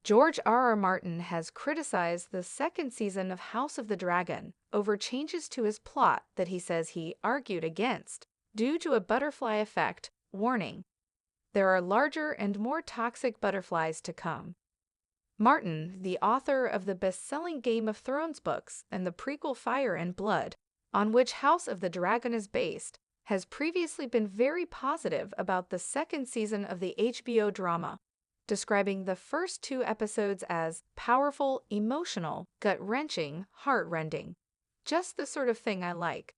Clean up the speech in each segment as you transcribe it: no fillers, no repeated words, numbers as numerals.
George R. R. Martin has criticized the second season of House of the Dragon over changes to his plot that he says he argued against due to a butterfly effect warning. There are larger and more toxic butterflies to come. Martin, the author of the best-selling Game of Thrones books and the prequel Fire and Blood, on which House of the Dragon is based, has previously been very positive about the second season of the HBO drama, describing the first 2 episodes as powerful, emotional, gut-wrenching, heart-rending. Just the sort of thing I like.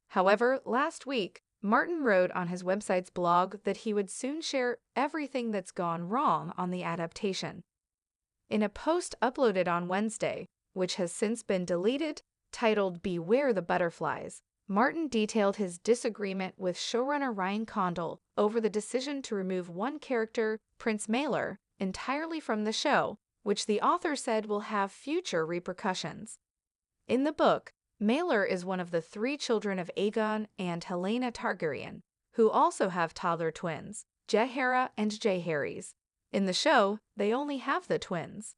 However, last week, Martin wrote on his website's blog that he would soon share everything that's gone wrong on the adaptation. In a post uploaded on Wednesday, which has since been deleted, titled Beware the Butterflies, Martin detailed his disagreement with showrunner Ryan Condal over the decision to remove one character, Prince Maelor, entirely from the show, which the author said will have future repercussions. In the book, Maelor is one of the 3 children of Aegon and Helaena Targaryen, who also have toddler twins, Jaehaera and Jaehaerys. In the show, they only have the twins.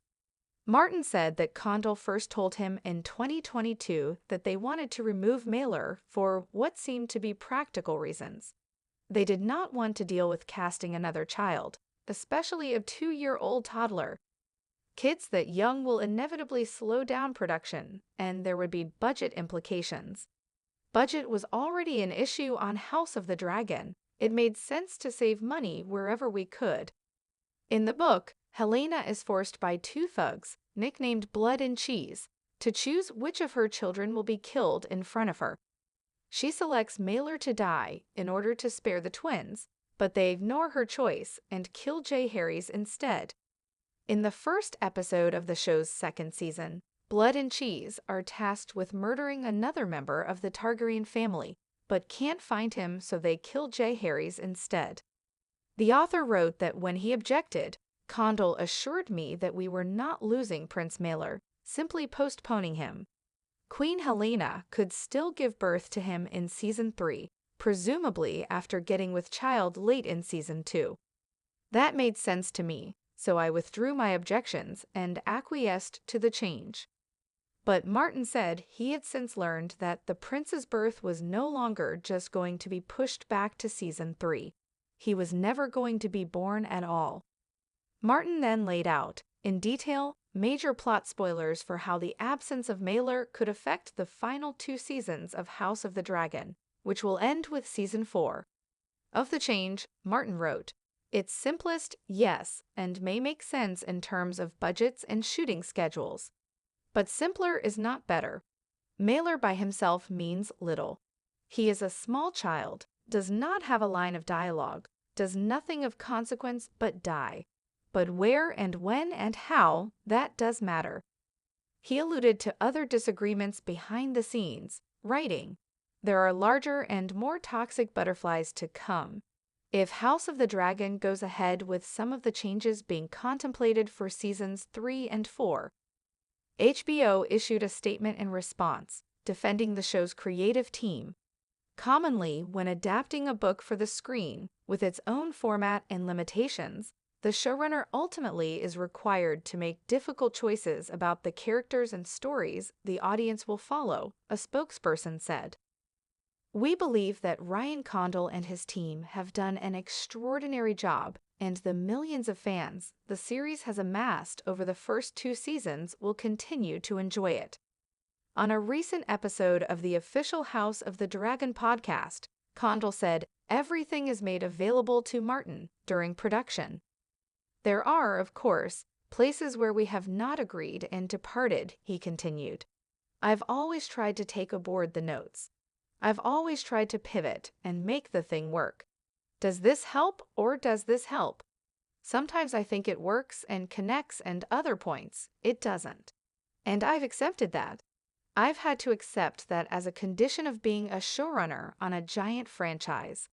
Martin said that Condal first told him in 2022 that they wanted to remove Maelor for what seemed to be practical reasons. They did not want to deal with casting another child, especially a 2-year-old toddler. Kids that young will inevitably slow down production, and there would be budget implications. Budget was already an issue on House of the Dragon. It made sense to save money wherever we could. In the book, Helaena is forced by 2 thugs, nicknamed Blood and Cheese, to choose which of her children will be killed in front of her. She selects Maelor to die in order to spare the twins, but they ignore her choice and kill Jaehaerys instead. In the first episode of the show's second season, Blood and Cheese are tasked with murdering another member of the Targaryen family, but can't find him, so they kill Jaehaerys instead. The author wrote that when he objected, Condal assured me that we were not losing Prince Maelor, simply postponing him. Queen Helaena could still give birth to him in Season 3, presumably after getting with child late in Season 2. That made sense to me, so I withdrew my objections and acquiesced to the change. But Martin said he had since learned that the prince's birth was no longer just going to be pushed back to Season 3. He was never going to be born at all. Martin then laid out, in detail, major plot spoilers for how the absence of Maelor could affect the final 2 seasons of House of the Dragon, which will end with Season 4. Of the change, Martin wrote, "It's simplest, yes, and may make sense in terms of budgets and shooting schedules. But simpler is not better. Maelor by himself means little. He is a small child, does not have a line of dialogue, does nothing of consequence but die. But where and when and how, that does matter." He alluded to other disagreements behind the scenes, writing, "There are larger and more toxic butterflies to come. If House of the Dragon goes ahead with some of the changes being contemplated for Seasons 3 and 4, HBO issued a statement in response, defending the show's creative team. Commonly, when adapting a book for the screen, with its own format and limitations, the showrunner ultimately is required to make difficult choices about the characters and stories the audience will follow, a spokesperson said. "We believe that Ryan Condal and his team have done an extraordinary job, and the millions of fans the series has amassed over the first 2 seasons will continue to enjoy it." On a recent episode of the official House of the Dragon podcast, Condal said, "Everything is made available to Martin during production. There are, of course, places where we have not agreed and departed," he continued. "I've always tried to take aboard the notes. I've always tried to pivot and make the thing work. Does this help or does this help? Sometimes I think it works and connects, and other points it doesn't. And I've accepted that. I've had to accept that as a condition of being a showrunner on a giant franchise."